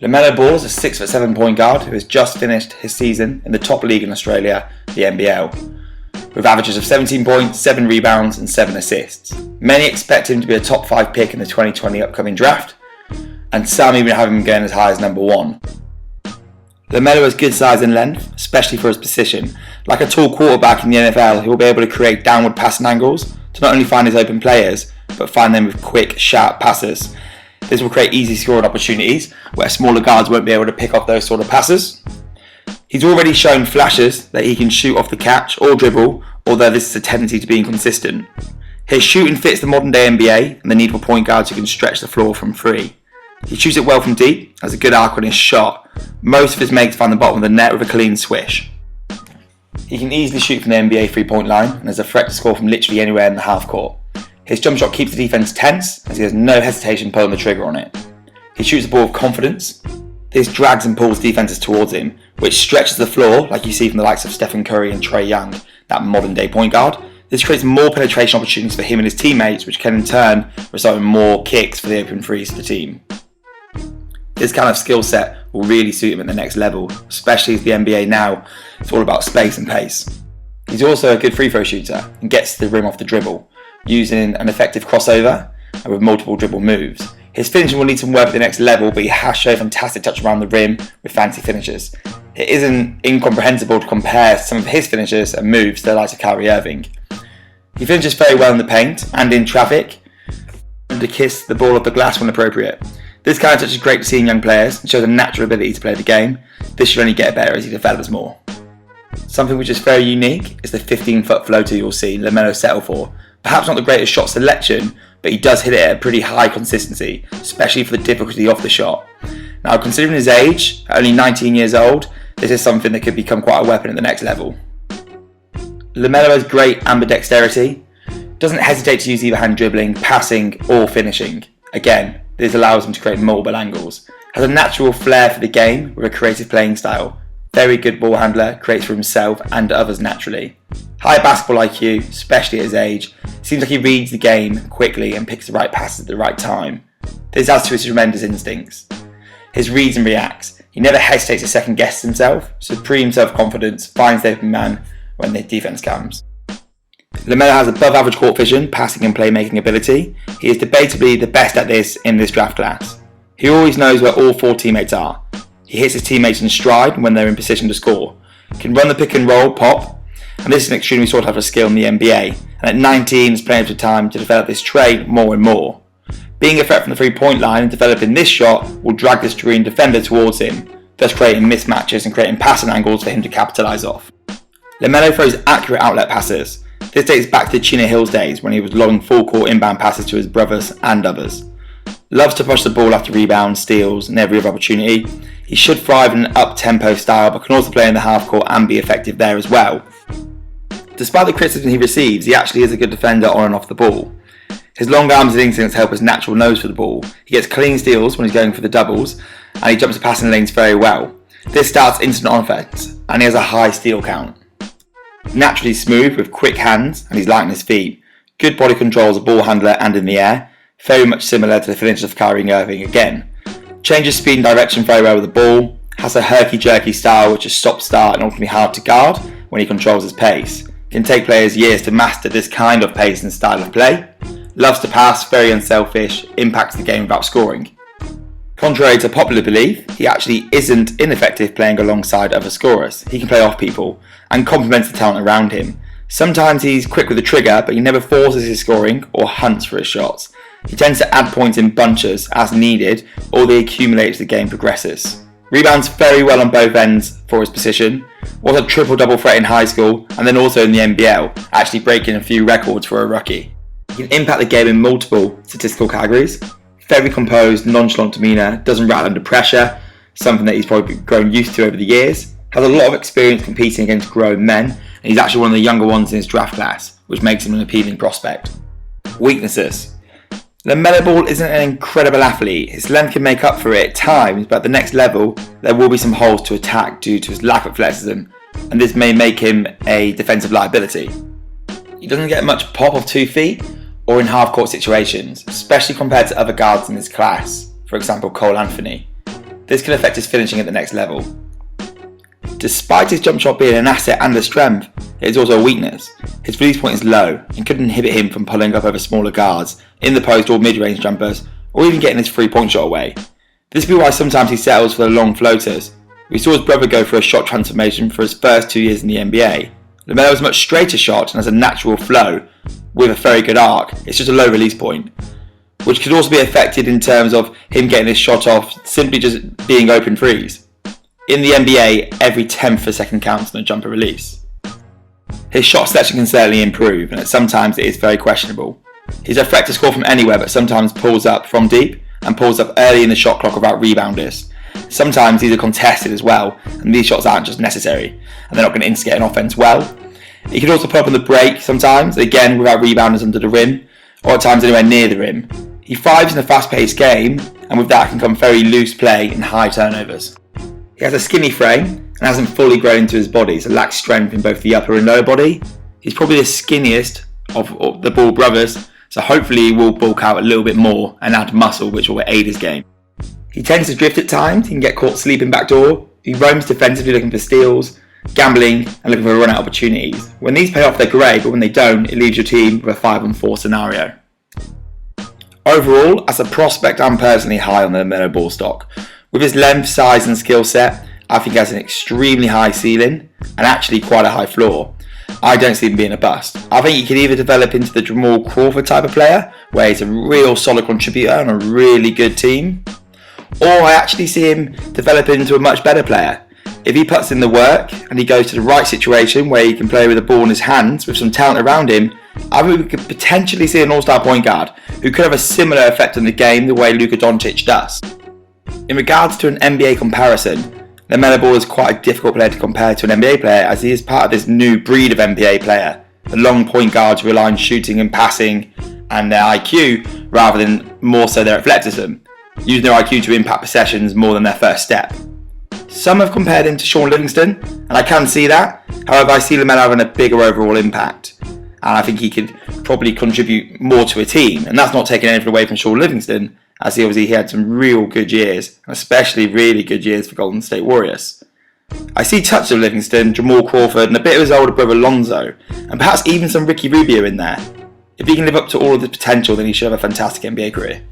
Lamelo Ball is a 6'7" point guard who has just finished his season in the top league in Australia, the NBL, with averages of 17 points, 7 rebounds and 7 assists. Many expect him to be a top 5 pick in the 2020 upcoming draft, and some even have him going as high as number 1. Lamelo has good size and length, especially for his position. Like a tall quarterback in the NFL, he will be able to create downward passing angles to not only find his open players, but find them with quick, sharp passes. This will create easy scoring opportunities where smaller guards won't be able to pick off those sort of passes. He's already shown flashes that he can shoot off the catch or dribble, although this is a tendency to be inconsistent. His shooting fits the modern day NBA and the need for point guards who can stretch the floor from 3. He shoots it well from deep, has a good arc on his shot. Most of his makes find the bottom of the net with a clean swish. He can easily shoot from the NBA 3-point line and has a threat to score from literally anywhere in the half court. His jump shot keeps the defense tense as he has no hesitation pulling the trigger on it. He shoots the ball with confidence. This drags and pulls defenses towards him, which stretches the floor like you see from the likes of Stephen Curry and Trae Young, that modern day point guard. This creates more penetration opportunities for him and his teammates, which can in turn result in more kicks for the open threes for the team. This kind of skill set will really suit him at the next level, especially as the NBA now is all about space and pace. He's also a good free throw shooter and gets to the rim off the dribble, using an effective crossover and with multiple dribble moves. His finishing will need some work at the next level, but he has shown fantastic touch around the rim with fancy finishes. It isn't incomprehensible to compare some of his finishes and moves to the likes of Kyrie Irving. He finishes very well in the paint and in traffic, and to kiss the ball off the glass when appropriate. This kind of touch is great to see in young players and shows a natural ability to play the game. This should only get better as he develops more. Something which is very unique is the 15-foot floater you'll see Lamelo settle for. Perhaps not the greatest shot selection, but he does hit it at a pretty high consistency, especially for the difficulty of the shot. Now, considering his age, only 19 years old, this is something that could become quite a weapon at the next level. Lamelo has great ambidexterity, doesn't hesitate to use either hand dribbling, passing or finishing. Again, this allows him to create multiple angles. Has a natural flair for the game with a creative playing style. Very good ball handler, creates for himself and others naturally. High basketball IQ, especially at his age. Seems like he reads the game quickly and picks the right passes at the right time. This adds to his tremendous instincts. His reads and reacts. He never hesitates to second guess himself. Supreme self-confidence, finds the open man when the defense comes. Lamelo has above average court vision, passing and playmaking ability. He is debatably the best at this in this draft class. He always knows where all 4 teammates are. He hits his teammates in stride when they're in position to score. Can run the pick and roll, pop, and this is an extremely sought after skill in the NBA. And at 19 is plenty of time to develop this trait more and more. Being a threat from the 3-point line and developing this shot will drag this Korean defender towards him, thus creating mismatches and creating passing angles for him to capitalise off. Lamelo throws accurate outlet passes. This dates back to the Chino Hills days when he was lobbing full court inbound passes to his brothers and others. Loves to push the ball after rebounds, steals and every other opportunity. He should thrive in an up-tempo style but can also play in the half court and be effective there as well. Despite the criticism he receives, he actually is a good defender on and off the ball. His long arms and instincts help his natural nose for the ball. He gets clean steals when he's going for the doubles and he jumps the passing lanes very well. This starts instant offense and he has a high steal count. Naturally smooth with quick hands and he's light on his feet. Good body control as a ball handler and in the air. Very much similar to the finishes of Kyrie Irving again. Changes speed and direction very well with the ball. Has a herky-jerky style which is stop-start and ultimately hard to guard when he controls his pace. Can take players years to master this kind of pace and style of play. Loves to pass, very unselfish, impacts the game without scoring. Contrary to popular belief, he actually isn't ineffective playing alongside other scorers. He can play off people and complements the talent around him. Sometimes he's quick with the trigger, but he never forces his scoring or hunts for his shots. He tends to add points in bunches as needed, or they accumulate as the game progresses. Rebounds very well on both ends for his position. Was a triple-double threat in high school, and then also in the NBL, actually breaking a few records for a rookie. He can impact the game in multiple statistical categories. Very composed, nonchalant demeanour, doesn't rattle under pressure, something that he's probably grown used to over the years. Has a lot of experience competing against grown men, and he's actually one of the younger ones in his draft class, which makes him an appealing prospect. Weaknesses. Lamelo Ball isn't an incredible athlete. His length can make up for it at times, but at the next level, there will be some holes to attack due to his lack of athleticism, and this may make him a defensive liability. He doesn't get much pop of 2 feet or in half-court situations, especially compared to other guards in his class, for example Cole Anthony. This can affect his finishing at the next level. Despite his jump shot being an asset and a strength, it is also a weakness. His release point is low and could inhibit him from pulling up over smaller guards, in the post or mid-range jumpers, or even getting his 3-point shot away. This will be why sometimes he settles for the long floaters. We saw his brother go for a shot transformation for his first 2 years in the NBA. Lamelo has a much straighter shot and has a natural flow with a very good arc. It's just a low release point, which could also be affected in terms of him getting his shot off simply just being open threes. In the NBA, every 10th of a second counts on a jumper release. His shot selection can certainly improve, and sometimes it is very questionable. He's a threat to score from anywhere, but sometimes pulls up from deep and pulls up early in the shot clock without rebounders. Sometimes these are contested as well, and these shots aren't just necessary, and they're not going to instigate an offense well. He can also pull up on the break sometimes, again without rebounders under the rim, or at times anywhere near the rim. He thrives in a fast-paced game, and with that can come very loose play and high turnovers. He has a skinny frame and hasn't fully grown into his body, so lacks strength in both the upper and lower body. He's probably the skinniest of the Ball brothers, so hopefully he will bulk out a little bit more and add muscle, which will aid his game. He tends to drift at times. He can get caught sleeping backdoor. He roams defensively looking for steals, gambling and looking for run-out opportunities. When these pay off, they're great, but when they don't, it leaves your team with a 5-on-4 scenario. Overall, as a prospect, I'm personally high on the Lamelo Ball stock. With his length, size and skill set, I think he has an extremely high ceiling and actually quite a high floor. I don't see him being a bust. I think he could either develop into the Jamal Crawford type of player, where he's a real solid contributor on a really good team, or I actually see him develop into a much better player. If he puts in the work and he goes to the right situation where he can play with the ball in his hands with some talent around him, I think we could potentially see an all-star point guard who could have a similar effect on the game the way Luka Doncic does. In regards to an NBA comparison, Lamelo Ball is quite a difficult player to compare to an NBA player, as he is part of this new breed of NBA player. The long point guards rely on shooting and passing and their IQ rather than more so their athleticism, using their IQ to impact possessions more than their first step. Some have compared him to Shaun Livingston, and I can see that. However, I see Lamelo having a bigger overall impact, and I think he could probably contribute more to a team, and that's not taking anything away from Shaun Livingston, as he had some real good years, especially really good years for Golden State Warriors. I see touches of Livingston, Jamal Crawford, and a bit of his older brother Lonzo, and perhaps even some Ricky Rubio in there. If he can live up to all of the potential, then he should have a fantastic NBA career.